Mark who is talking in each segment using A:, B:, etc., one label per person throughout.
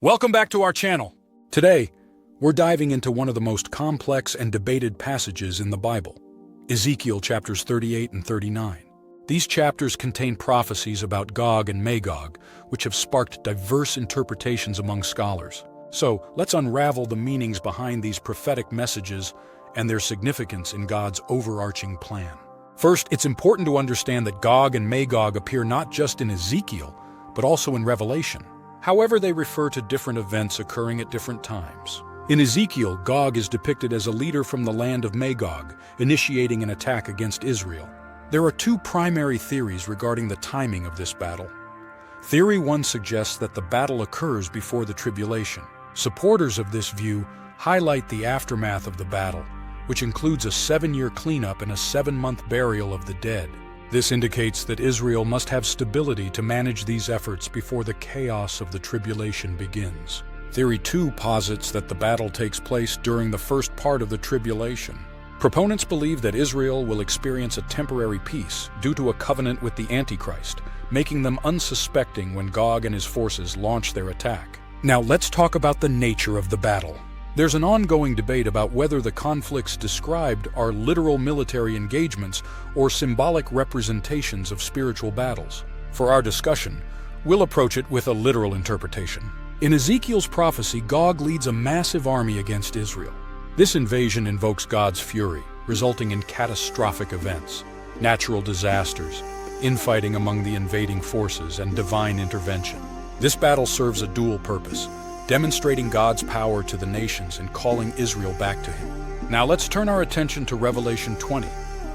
A: Welcome back to our channel. Today, we're diving into one of the most complex and debated passages in the Bible, Ezekiel chapters 38 and 39. These chapters contain prophecies about Gog and Magog, which have sparked diverse interpretations among scholars. So, let's unravel the meanings behind these prophetic messages and their significance in God's overarching plan. First, it's important to understand that Gog and Magog appear not just in Ezekiel, but also in Revelation. However, they refer to different events occurring at different times. In Ezekiel, Gog is depicted as a leader from the land of Magog, initiating an attack against Israel. There are two primary theories regarding the timing of this battle. Theory 1 suggests that the battle occurs before the tribulation. Supporters of this view highlight the aftermath of the battle, which includes a 7-year cleanup and a 7-month burial of the dead. This indicates that Israel must have stability to manage these efforts before the chaos of the tribulation begins. Theory 2 posits that the battle takes place during the first part of the tribulation. Proponents believe that Israel will experience a temporary peace due to a covenant with the Antichrist, making them unsuspecting when Gog and his forces launch their attack. Now let's talk about the nature of the battle. There's an ongoing debate about whether the conflicts described are literal military engagements or symbolic representations of spiritual battles. For our discussion, we'll approach it with a literal interpretation. In Ezekiel's prophecy, Gog leads a massive army against Israel. This invasion invokes God's fury, resulting in catastrophic events, natural disasters, infighting among the invading forces, and divine intervention. This battle serves a dual purpose, demonstrating God's power to the nations and calling Israel back to Him. Now let's turn our attention to Revelation 20,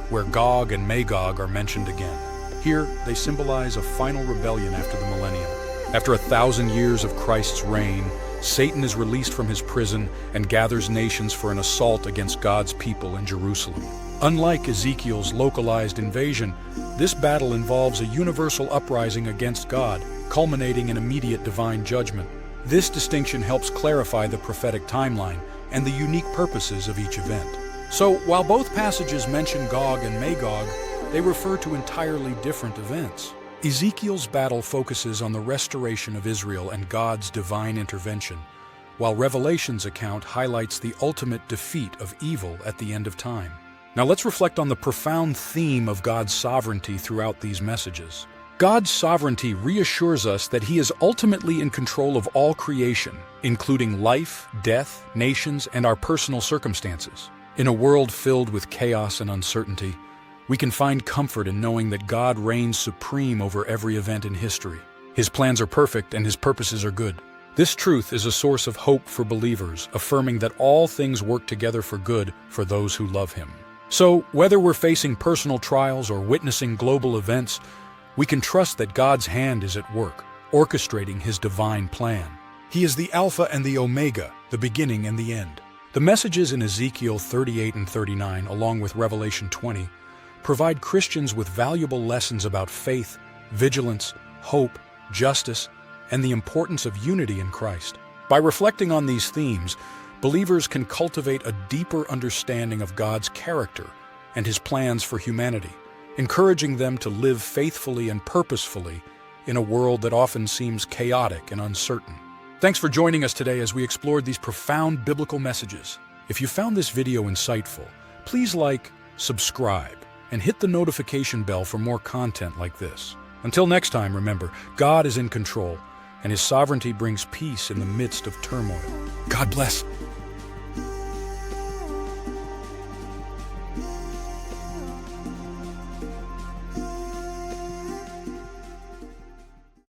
A: where Gog and Magog are mentioned again. Here, they symbolize a final rebellion after the millennium. After 1,000 years of Christ's reign, Satan is released from his prison and gathers nations for an assault against God's people in Jerusalem. Unlike Ezekiel's localized invasion, this battle involves a universal uprising against God, culminating in immediate divine judgment. This distinction helps clarify the prophetic timeline and the unique purposes of each event. So, while both passages mention Gog and Magog, they refer to entirely different events. Ezekiel's battle focuses on the restoration of Israel and God's divine intervention, while Revelation's account highlights the ultimate defeat of evil at the end of time. Now let's reflect on the profound theme of God's sovereignty throughout these messages. God's sovereignty reassures us that He is ultimately in control of all creation, including life, death, nations, and our personal circumstances. In a world filled with chaos and uncertainty, we can find comfort in knowing that God reigns supreme over every event in history. His plans are perfect and His purposes are good. This truth is a source of hope for believers, affirming that all things work together for good for those who love Him. So, whether we're facing personal trials or witnessing global events, we can trust that God's hand is at work, orchestrating His divine plan. He is the Alpha and the Omega, the beginning and the end. The messages in Ezekiel 38 and 39, along with Revelation 20, provide Christians with valuable lessons about faith, vigilance, hope, justice, and the importance of unity in Christ. By reflecting on these themes, believers can cultivate a deeper understanding of God's character and His plans for humanity, encouraging them to live faithfully and purposefully in a world that often seems chaotic and uncertain. Thanks for joining us today as we explored these profound biblical messages. If you found this video insightful, please like, subscribe, and hit the notification bell for more content like this. Until next time, remember, God is in control, and His sovereignty brings peace in the midst of turmoil. God bless.